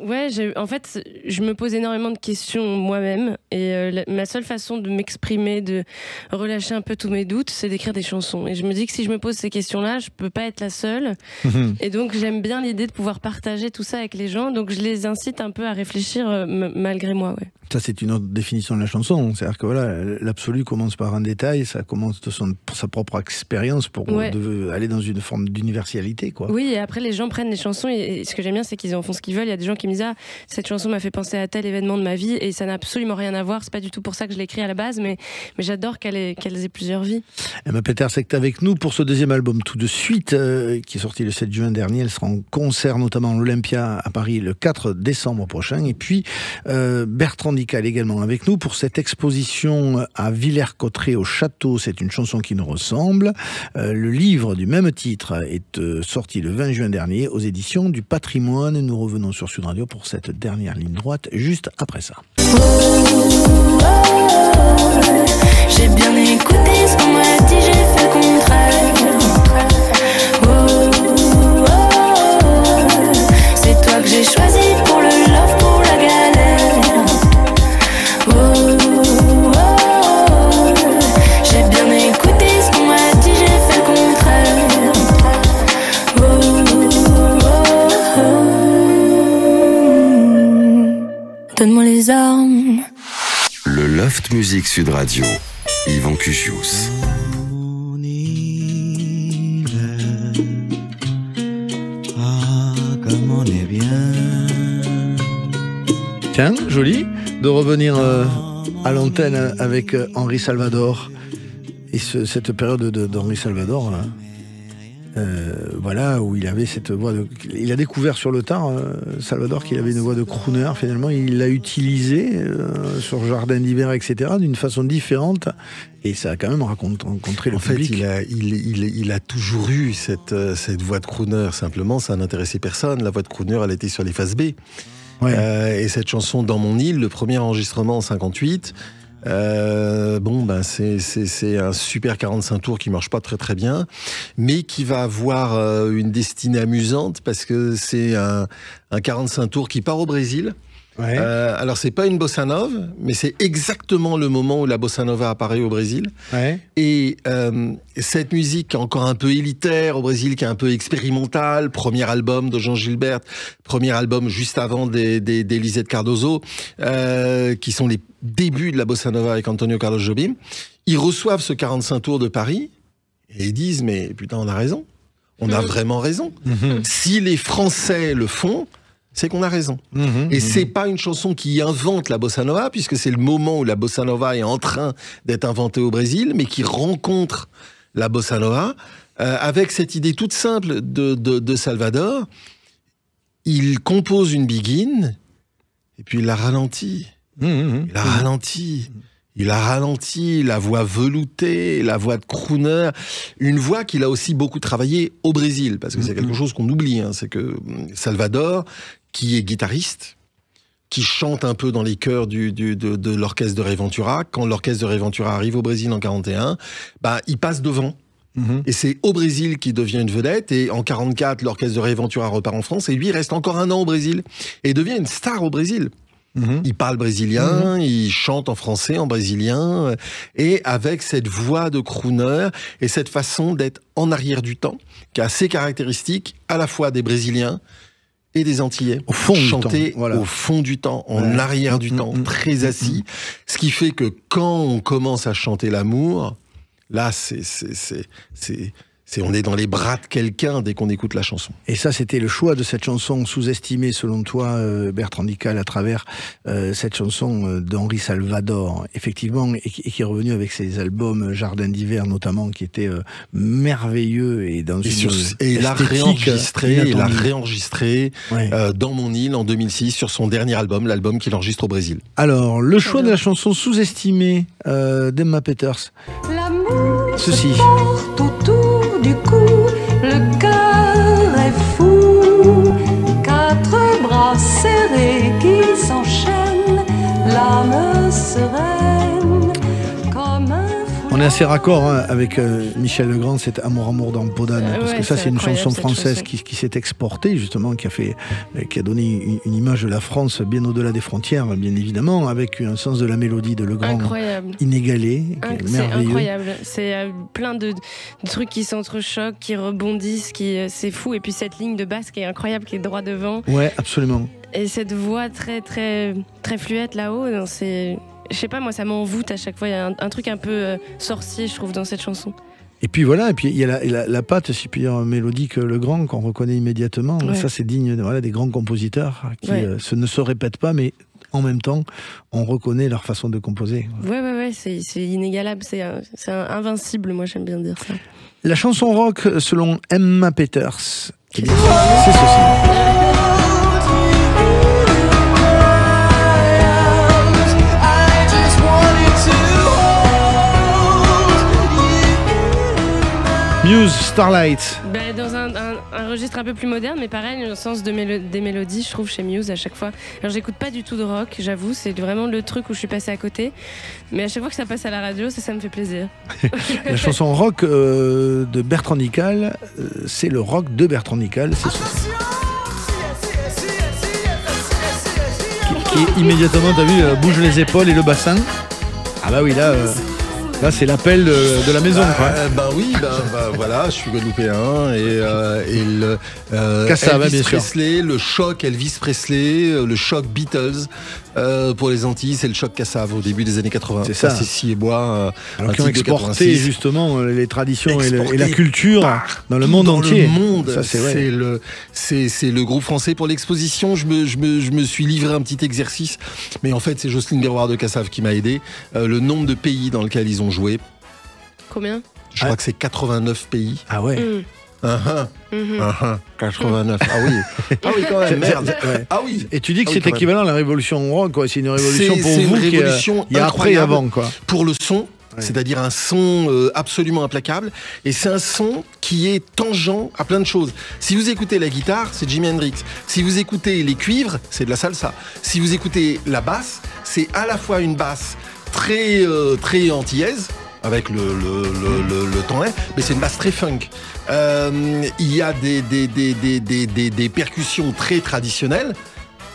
ouais, en fait, je me pose énormément de questions moi-même, et ma seule façon de m'exprimer, de relâcher un peu tous mes doutes, c'est d'écrire des chansons. Et je me dis que si je me pose ces questions-là, je peux pas être la seule. Et donc j'aime bien l'idée de pouvoir partager tout ça avec les gens, donc je les incite un peu à réfléchir malgré moi. Ouais. Ça, c'est une autre définition de la chanson. C'est-à-dire que voilà, l'absolu commence par un détail, ça commence de sa propre expérience pour aller dans une forme d'universalité, quoi. Oui, et après les gens prennent les chansons, et ce que j'aime bien, c'est qu'ils en font ce qu'ils veulent. Il y a des gens qui me disent « Ah, cette chanson m'a fait penser à tel événement de ma vie », et ça n'a absolument rien à voir. C'est pas du tout pour ça que je l'ai écrit à la base, mais j'adore qu'elles aient plusieurs vies. Emma Peters est avec nous pour ce deuxième album tout de suite, qui est sorti le 7 juin dernier. Elle sera en concert notamment à l'Olympia à Paris le 4 décembre prochain. Et puis Bertrand Dical également avec nous pour cette exposition à Villers-Cotterêts au château. C'est une chanson qui nous ressemble. Le livre du même titre est sorti le 20 juin dernier aux éditions du Patrimoine. Nous revenons sur Sud Radio pour cette dernière ligne droite juste après ça. J'ai bien écouté ce qu'on m'a dit, j'ai fait le contraire. C'est toi que j'ai choisi pour le love, pour la galère. J'ai bien écouté ce qu'on m'a dit, j'ai fait le contraire. Donne-moi les armes. Le Loft Music Sud Radio, Yvan Cuchius. Mon île, ah, comme on est bien. Tiens, joli de revenir à l'antenne avec Henri Salvador. Et cette période d'Henri Salvador, là, voilà, où il avait cette voix de... Il a découvert sur le tard, Salvador, qu'il avait une voix de crooner. Finalement, il l'a utilisée sur Jardin d'hiver, etc., d'une façon différente. Et ça a quand même rencontré le public. En fait, il a toujours eu cette voix de crooner. Simplement, ça n'intéressait personne. La voix de crooner, elle était sur les faces B. Ouais. Et cette chanson, Dans mon île, le premier enregistrement en 58... c'est un super 45 tours qui marche pas très très bien, mais qui va avoir une destinée amusante parce que c'est un 45 tours qui part au Brésil. Ouais. Alors c'est pas une bossa nova, mais c'est exactement le moment où la bossa nova apparaît au Brésil. Ouais. Et cette musique encore un peu élitaire au Brésil, qui est un peu expérimentale, premier album de Jean Gilbert, premier album juste avant d'Elisette Cardoso, qui sont les débuts de la bossa nova avec Antonio Carlos Jobim. Ils reçoivent ce 45 tours de Paris et ils disent mais putain, on a raison, on a vraiment raison. Si les Français le font, c'est qu'on a raison. Et c'est pas une chanson qui invente la bossa nova, puisque c'est le moment où la bossa nova est en train d'être inventée au Brésil, mais qui rencontre la bossa nova avec cette idée toute simple de Salvador. Il compose une begin et puis il la ralentit. Il la ralentit. Il a ralenti, la voix veloutée, la voix de crooner, une voix qu'il a aussi beaucoup travaillé au Brésil, parce que c'est quelque chose qu'on oublie, hein, c'est que Salvador, qui est guitariste, qui chante un peu dans les chœurs de l'orchestre de Ray Ventura, quand l'orchestre de Ray Ventura arrive au Brésil en 41, il passe devant. Et c'est au Brésil qu'il devient une vedette, et en 44, l'orchestre de Ray Ventura repart en France, et lui reste encore un an au Brésil, et devient une star au Brésil. Il parle brésilien, il chante en français, en brésilien, et avec cette voix de crooner et cette façon d'être en arrière du temps, qui est assez caractéristique à la fois des Brésiliens et des Antillais. Au fond chanter du temps, voilà. Au fond du temps, en arrière du temps, très assis. Ce qui fait que quand on commence à chanter l'amour, là, c'est On est dans les bras de quelqu'un dès qu'on écoute la chanson. Et ça, c'était le choix de cette chanson sous-estimée, selon toi, Bertrand Dical, à travers cette chanson d'Henri Salvador, effectivement, et qui est revenu avec ses albums Jardin d'hiver, notamment, qui étaient merveilleux et dans il l'a réenregistré dans mon île en 2006 sur son dernier album, l'album qu'il enregistre au Brésil. Alors, le choix de la chanson sous-estimée d'Emma Peters. Ceci. Autour du cou, le cœur est fou. 4 bras serrés qui s'enchaînent, l'âme sereine comme un fou. On est assez raccord avec Michel Legrand, cet Amour dans Podane, parce que ça c'est une chanson française qui s'est exportée justement, qui a donné une image de la France bien au-delà des frontières, bien évidemment, avec un sens de la mélodie de Legrand inégalé, c'est incroyable. C'est plein de trucs qui s'entrechoquent, qui rebondissent, c'est fou. Et puis cette ligne de basse qui est incroyable, qui est droit devant. Ouais, absolument. Et cette voix très très très fluette là-haut, je sais pas, moi ça m'envoûte à chaque fois. Il y a un truc un peu sorcier, je trouve, dans cette chanson. Et puis voilà, et puis il y a la patte, si puis dire, mélodique Legrand qu'on reconnaît immédiatement. Ouais. Ça, c'est digne des grands compositeurs qui ne se répètent pas, mais en même temps, on reconnaît leur façon de composer. Ouais, c'est inégalable, c'est invincible, moi j'aime bien dire ça. La chanson rock, selon Emma Peters, c'est ceci. Muse, Starlight. Dans un registre un peu plus moderne, mais pareil, le sens des mélodies, je trouve, chez Muse à chaque fois. Alors j'écoute pas du tout de rock, j'avoue, c'est vraiment le truc où je suis passée à côté. Mais à chaque fois que ça passe à la radio, ça me fait plaisir. La chanson rock de Bertrand Dical, c'est le rock de Bertrand Dical, c'est ceci. Qui immédiatement, t'as vu, bouge les épaules et le bassin. Ah bah oui, là... Là, c'est l'appel de la maison, quoi. Voilà, je suis guadeloupéen et Cassave, Elvis bien sûr. Presley, le choc Elvis Presley, le choc Beatles pour les Antilles, c'est le choc Cassave au début des années 80. C'est ça. C'est Scie et Bois. Alors qui ont exporté justement les traditions et la culture dans le monde entier. Ça, c'est le groupe français pour l'exposition. Je me suis livré un petit exercice, mais en fait, c'est Jocelyne Berroir de Cassave qui m'a aidé. Le nombre de pays dans lesquels ils ont joué. Combien ? Je crois que c'est 89 pays. Ah ouais. 89. Ah oui. Ah oui, quand même. Merde. Ah oui. Et tu dis que c'est équivalent à la révolution rock, quoi. C'est une révolution pour vous. C'est une révolution il y a après et avant, quoi. Pour le son. C'est-à-dire un son absolument implacable. Et c'est un son qui est tangent à plein de choses. Si vous écoutez la guitare, c'est Jimi Hendrix. Si vous écoutez les cuivres, c'est de la salsa. Si vous écoutez la basse, c'est à la fois une basse très antillaise, avec le temps, mais c'est une basse très funk. Il y a des percussions très traditionnelles,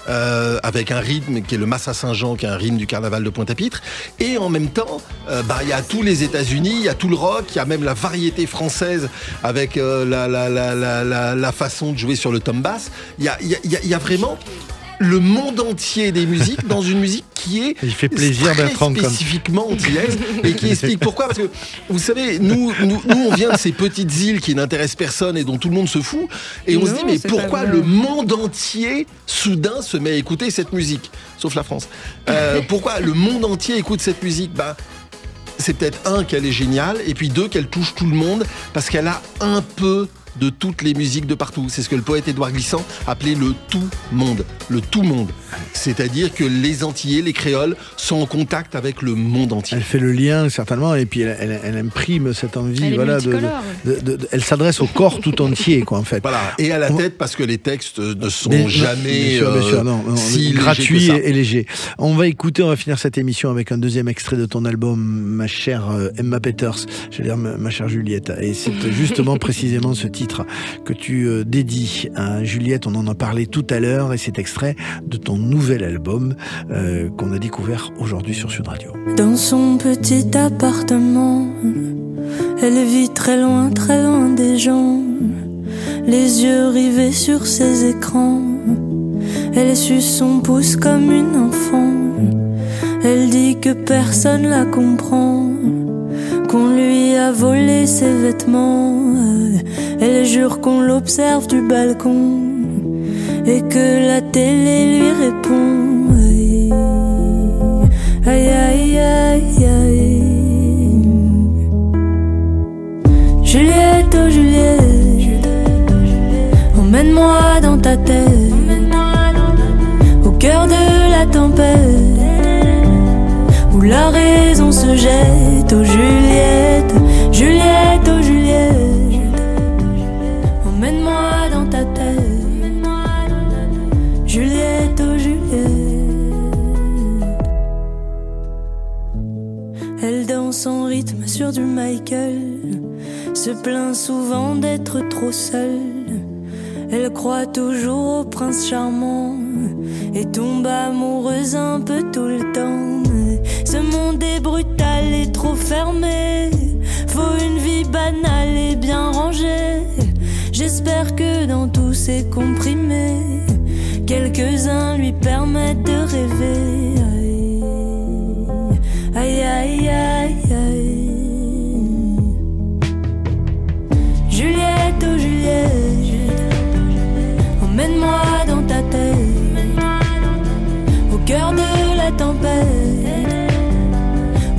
avec un rythme qui est le Massa Saint-Jean, qui est un rythme du carnaval de Pointe-à-Pitre, et en même temps, il y a tous les États-Unis, il y a tout le rock, il y a même la variété française avec la façon de jouer sur le tom bass. Il y a vraiment le monde entier des musiques dans une musique qui est il fait plaisir, très Bertrand, spécifiquement antillaise et qui explique pourquoi. Parce que vous savez, nous on vient de ces petites îles qui n'intéressent personne et dont tout le monde se fout, et on se dit mais pourquoi le monde entier soudain se met à écouter cette musique, sauf la France. Pourquoi le monde entier écoute cette musique? C'est peut-être qu'elle est géniale, et puis qu'elle touche tout le monde parce qu'elle a un peu de toutes les musiques de partout. C'est ce que le poète Édouard Glissant appelait le tout monde. Le tout monde. C'est-à-dire que les Antillais, les créoles, sont en contact avec le monde entier. Elle fait le lien, certainement, et puis elle imprime cette envie. Elle s'adresse au corps tout entier, quoi, en fait. Voilà. Et à la tête, parce que les textes ne sont jamais gratuits et légers. On va finir cette émission avec un deuxième extrait de ton album, ma chère Emma Peters. Je veux dire, ma chère Juliette. Et c'est justement précisément ce titre que tu dédies à Juliette. On en a parlé tout à l'heure, et cet extrait de ton nouvel album qu'on a découvert aujourd'hui sur Sud Radio. Dans son petit appartement, elle vit très loin des gens, les yeux rivés sur ses écrans. Elle suce son pouce comme une enfant. Elle dit que personne la comprend, qu'on lui a volé ses vêtements. Elle jure qu'on l'observe du balcon et que la télé lui répond. Aïe, aïe, aïe, aïe. Juliette, oh Juliette, emmène-moi dans ta tête, au cœur de la tempête, où la raison se jette. Oh Juliette, Juliette, oh Juliette, emmène-moi dans ta tête, Juliette, oh Juliette. Elle danse en rythme sur du Michael, se plaint souvent d'être trop seule. Elle croit toujours au prince charmant et tombe amoureuse un peu tout le temps. Ce monde est brutal et trop fermé, faut une vie banale et bien rangée. J'espère que dans tous ces comprimés, quelques-uns lui permettent de rêver. Aïe, aïe, aïe, aïe. Juliette, oh Juliette, emmène-moi dans ta tête, au cœur de la tempête,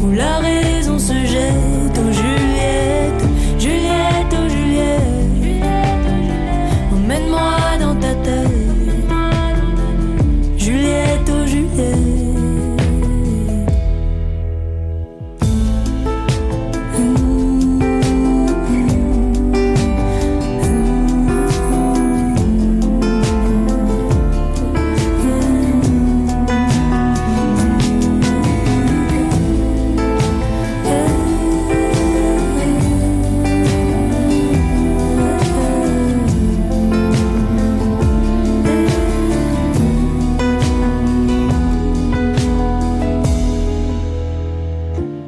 où la raison se jette. Oh Juliette, Juliette, oh Juliette, emmène-moi dans ta tête, Juliette, oh Juliette.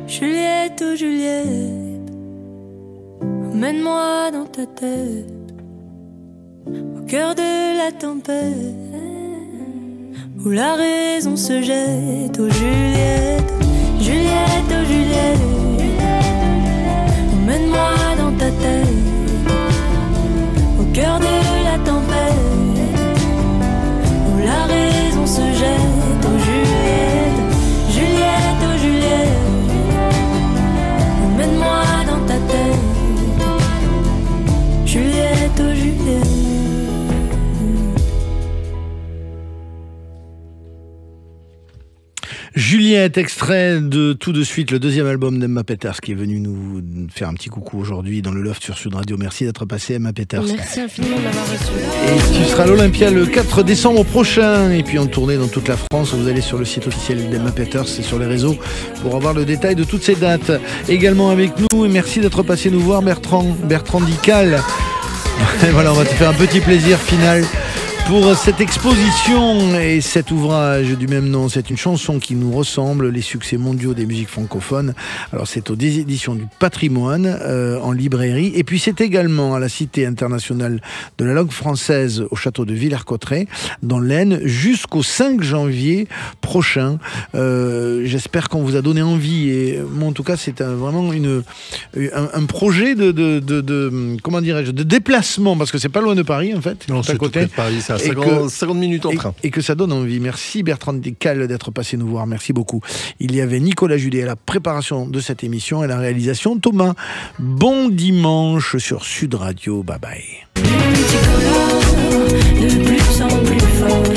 Juliette, oh Juliette, emmène-moi dans ta tête, au cœur de la tempête, où la raison se jette. Oh Juliette, Juliette, oh Juliette, emmène-moi dans ta tête, au cœur de la tempête, où la raison se jette. Oh Juliette, Juliette, oh Juliette, emmène-moi dans ta tête, Juliette, oh Juliette. Juliette, extrait de tout de suite le deuxième album d'Emma Peters qui est venu nous faire un petit coucou aujourd'hui dans le Loft sur Sud Radio. Merci d'être passé, Emma Peters. Merci infiniment de m'avoir reçu. Et tu seras à l'Olympia le 4 décembre prochain et puis en tournée dans toute la France. Vous allez sur le site officiel d'Emma Peters et sur les réseaux pour avoir le détail de toutes ces dates. Également avec nous, et merci d'être passé nous voir, Bertrand Dical. Et voilà, on va te faire un petit plaisir final pour cette exposition et cet ouvrage du même nom. C'est une chanson qui nous ressemble, les succès mondiaux des musiques francophones. Alors c'est aux éditions du Patrimoine en librairie, et puis c'est également à la Cité internationale de la langue française au château de Villers-Cotterêts dans l'Aisne jusqu'au 5 janvier prochain. J'espère qu'on vous a donné envie, et moi en tout cas c'est vraiment un projet de comment dirais-je, de déplacement, parce que c'est pas loin de Paris en fait. Non, c'est à côté de Paris, ça. 50 minutes en train. Et que ça donne envie. Merci Bertrand Dical d'être passé nous voir. Merci beaucoup. Il y avait Nicolas Judet à la préparation de cette émission et la réalisation Thomas. Bon dimanche sur Sud Radio. Bye bye. De plus en plus fort.